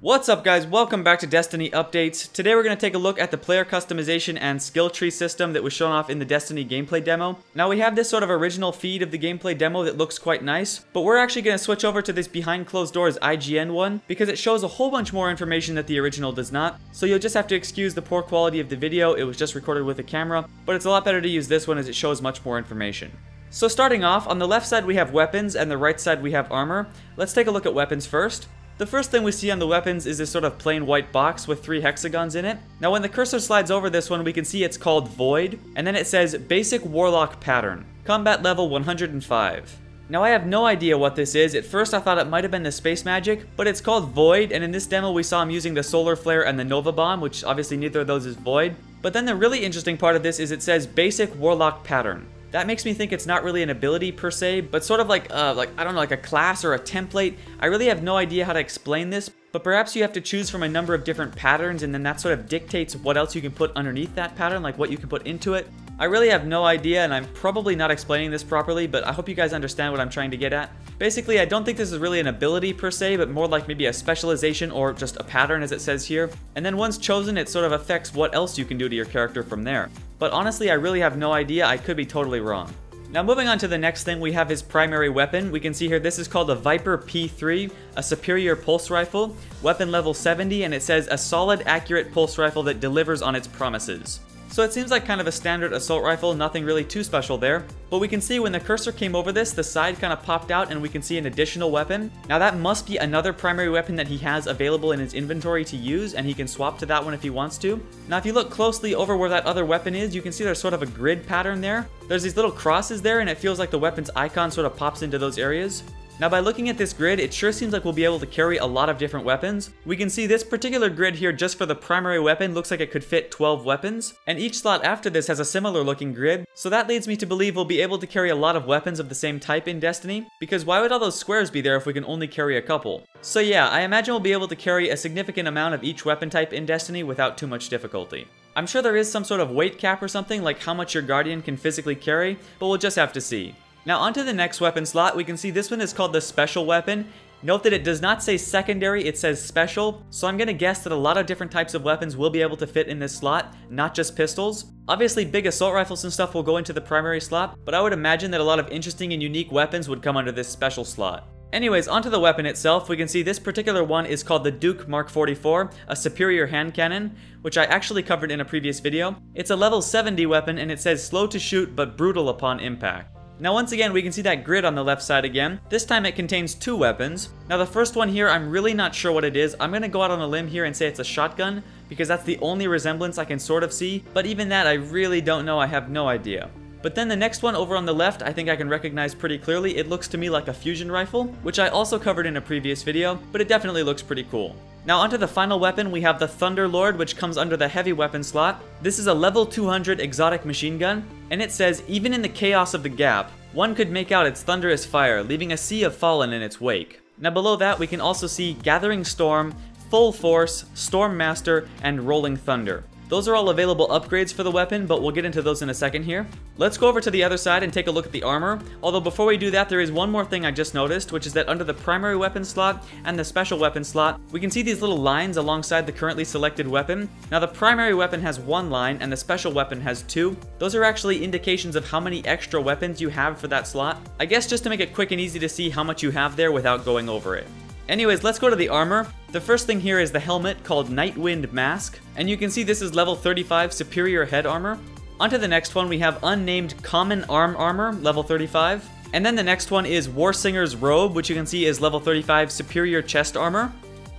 What's up guys, welcome back to Destiny Updates. Today we're going to take a look at the player customization and skill tree system that was shown off in the Destiny gameplay demo. Now we have this sort of original feed of the gameplay demo that looks quite nice, but we're actually going to switch over to this behind closed doors IGN one because it shows a whole bunch more information that the original does not. So you'll just have to excuse the poor quality of the video, it was just recorded with a camera, but it's a lot better to use this one as it shows much more information. So starting off, on the left side we have weapons and the right side we have armor. Let's take a look at weapons first. The first thing we see on the weapons is this sort of plain white box with 3 hexagons in it. Now when the cursor slides over this one, we can see it's called Void, and then it says Basic Warlock Pattern, Combat Level 105. Now I have no idea what this is. At first I thought it might have been the space magic, but it's called Void, and in this demo we saw him using the Solar Flare and the Nova Bomb, which obviously neither of those is Void. But then the really interesting part of this is it says Basic Warlock Pattern. That makes me think it's not really an ability per se, but sort of like I don't know, like a class or a template. I really have no idea how to explain this, but perhaps you have to choose from a number of different patterns and then that sort of dictates what else you can put underneath that pattern, like what you can put into it. I really have no idea, and I'm probably not explaining this properly, but I hope you guys understand what I'm trying to get at. Basically, I don't think this is really an ability per se, but more like maybe a specialization or just a pattern as it says here. And then once chosen, it sort of affects what else you can do to your character from there. But honestly, I really have no idea. I could be totally wrong. Now moving on to the next thing, we have his primary weapon. We can see here this is called a Viper P3, a superior pulse rifle, weapon level 70, and it says a solid, accurate pulse rifle that delivers on its promises. So it seems like kind of a standard assault rifle, nothing really too special there. But we can see when the cursor came over this, the side kind of popped out and we can see an additional weapon. Now that must be another primary weapon that he has available in his inventory to use, and he can swap to that one if he wants to. Now if you look closely over where that other weapon is, you can see there's sort of a grid pattern there. There's these little crosses there, and it feels like the weapon's icon sort of pops into those areas. Now by looking at this grid, it sure seems like we'll be able to carry a lot of different weapons. We can see this particular grid here just for the primary weapon looks like it could fit 12 weapons, and each slot after this has a similar looking grid, so that leads me to believe we'll be able to carry a lot of weapons of the same type in Destiny, because why would all those squares be there if we can only carry a couple? So yeah, I imagine we'll be able to carry a significant amount of each weapon type in Destiny without too much difficulty. I'm sure there is some sort of weight cap or something, like how much your Guardian can physically carry, but we'll just have to see. Now onto the next weapon slot, we can see this one is called the Special Weapon. Note that it does not say secondary, it says special, so I'm gonna guess that a lot of different types of weapons will be able to fit in this slot, not just pistols. Obviously big assault rifles and stuff will go into the primary slot, but I would imagine that a lot of interesting and unique weapons would come under this special slot. Anyways, onto the weapon itself, we can see this particular one is called the Duke Mark 44, a superior hand cannon, which I actually covered in a previous video. It's a level 70 weapon and it says slow to shoot but brutal upon impact. Now once again, we can see that grid on the left side again. This time it contains 2 weapons. Now the first one here, I'm really not sure what it is. I'm gonna go out on a limb here and say it's a shotgun, because that's the only resemblance I can sort of see, but even that I really don't know, I have no idea. But then the next one over on the left, I think I can recognize pretty clearly. It looks to me like a fusion rifle, which I also covered in a previous video, but it definitely looks pretty cool. Now onto the final weapon, we have the Thunder Lord, which comes under the heavy weapon slot. This is a level 200 exotic machine gun, and it says, even in the chaos of the gap, one could make out its thunderous fire, leaving a sea of fallen in its wake. Now below that, we can also see Gathering Storm, Full Force, Storm Master, and Rolling Thunder. Those are all available upgrades for the weapon, but we'll get into those in a second here. Let's go over to the other side and take a look at the armor. Although before we do that, there is one more thing I just noticed, which is that under the primary weapon slot and the special weapon slot, we can see these little lines alongside the currently selected weapon. Now the primary weapon has 1 line and the special weapon has 2. Those are actually indications of how many extra weapons you have for that slot. I guess just to make it quick and easy to see how much you have there without going over it. Anyways, let's go to the armor. The first thing here is the helmet called Nightwind Mask, and you can see this is level 35 superior head armor. Onto the next one, we have unnamed common arm armor, level 35. And then the next one is Warsinger's Robe, which you can see is level 35 superior chest armor.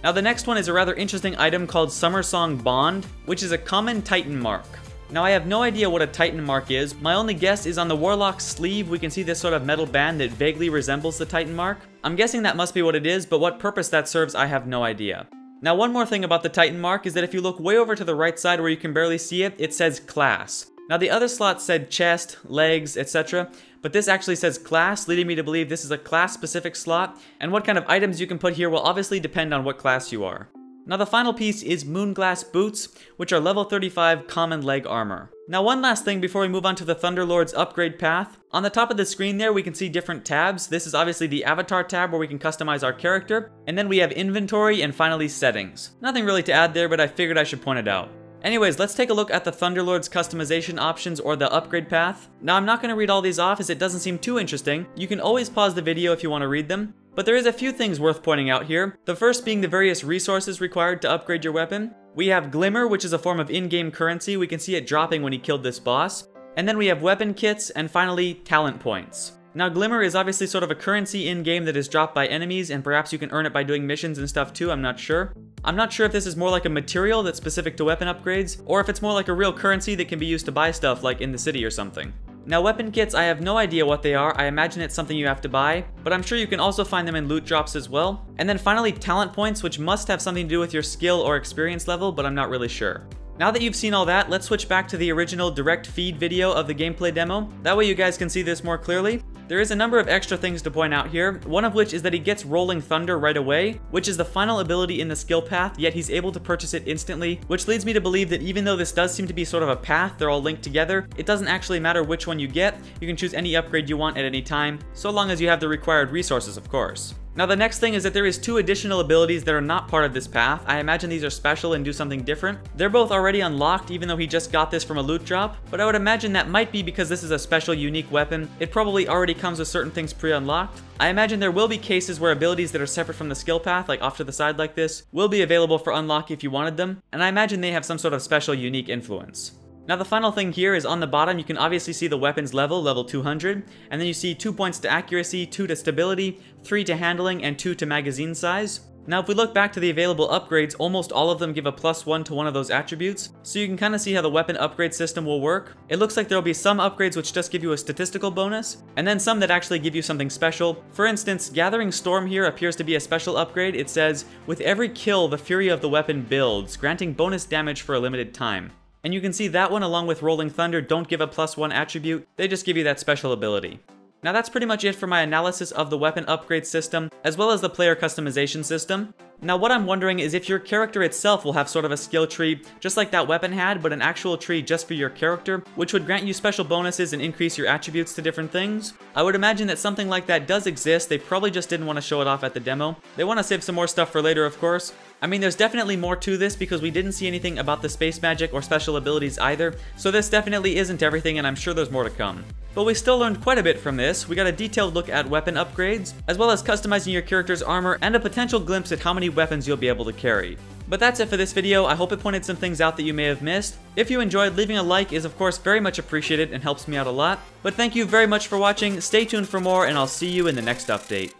Now the next one is a rather interesting item called Summersong Bond, which is a common Titan mark. Now I have no idea what a Titan mark is. My only guess is on the Warlock's sleeve we can see this sort of metal band that vaguely resembles the Titan mark. I'm guessing that must be what it is, but what purpose that serves I have no idea. Now one more thing about the Titan mark is that if you look way over to the right side where you can barely see it, it says class. Now the other slot said chest, legs, etc. But this actually says class, leading me to believe this is a class specific slot, and what kind of items you can put here will obviously depend on what class you are. Now the final piece is Moonglass Boots, which are level 35 common leg armor. Now one last thing before we move on to the Thunderlord's upgrade path. On the top of the screen there we can see different tabs. This is obviously the avatar tab where we can customize our character. And then we have inventory and finally settings. Nothing really to add there, but I figured I should point it out. Anyways, let's take a look at the Thunderlord's customization options or the upgrade path. Now I'm not going to read all these off as it doesn't seem too interesting. You can always pause the video if you want to read them. But there is a few things worth pointing out here. The first being the various resources required to upgrade your weapon. We have Glimmer, which is a form of in-game currency. We can see it dropping when he killed this boss. And then we have weapon kits, and finally, talent points. Now Glimmer is obviously sort of a currency in-game that is dropped by enemies, and perhaps you can earn it by doing missions and stuff too, I'm not sure. I'm not sure if this is more like a material that's specific to weapon upgrades, or if it's more like a real currency that can be used to buy stuff like in the city or something. Now weapon kits, I have no idea what they are. I imagine it's something you have to buy, but I'm sure you can also find them in loot drops as well. And then finally talent points, which must have something to do with your skill or experience level, but I'm not really sure. Now that you've seen all that, let's switch back to the original direct feed video of the gameplay demo. That way you guys can see this more clearly. There is a number of extra things to point out here, one of which is that he gets Rolling Thunder right away, which is the final ability in the skill path, yet he's able to purchase it instantly, which leads me to believe that even though this does seem to be sort of a path, they're all linked together, it doesn't actually matter which one you get. You can choose any upgrade you want at any time, so long as you have the required resources, of course. Now the next thing is that there is 2 additional abilities that are not part of this path. I imagine these are special and do something different. They're both already unlocked even though he just got this from a loot drop, but I would imagine that might be because this is a special unique weapon. It probably already comes with certain things pre-unlocked. I imagine there will be cases where abilities that are separate from the skill path, like off to the side like this, will be available for unlock if you wanted them, and I imagine they have some sort of special unique influence. Now the final thing here is on the bottom you can obviously see the weapons level 200, and then you see 2 points to accuracy, 2 to stability, 3 to handling, and 2 to magazine size. Now if we look back to the available upgrades, almost all of them give a +1 to one of those attributes, so you can kind of see how the weapon upgrade system will work. It looks like there will be some upgrades which just give you a statistical bonus, and then some that actually give you something special. For instance, Gathering Storm here appears to be a special upgrade. It says, with every kill the fury of the weapon builds, granting bonus damage for a limited time. And you can see that one along with Rolling Thunder don't give a +1 attribute, they just give you that special ability. Now that's pretty much it for my analysis of the weapon upgrade system, as well as the player customization system. Now what I'm wondering is if your character itself will have sort of a skill tree, just like that weapon had, but an actual tree just for your character, which would grant you special bonuses and increase your attributes to different things. I would imagine that something like that does exist, they probably just didn't want to show it off at the demo. They want to save some more stuff for later, of course. I mean, there's definitely more to this because we didn't see anything about the space magic or special abilities either, so this definitely isn't everything and I'm sure there's more to come. But we still learned quite a bit from this. We got a detailed look at weapon upgrades, as well as customizing your character's armor and a potential glimpse at how many weapons you'll be able to carry. But that's it for this video. I hope it pointed some things out that you may have missed. If you enjoyed, leaving a like is of course very much appreciated and helps me out a lot. But thank you very much for watching, stay tuned for more, and I'll see you in the next update.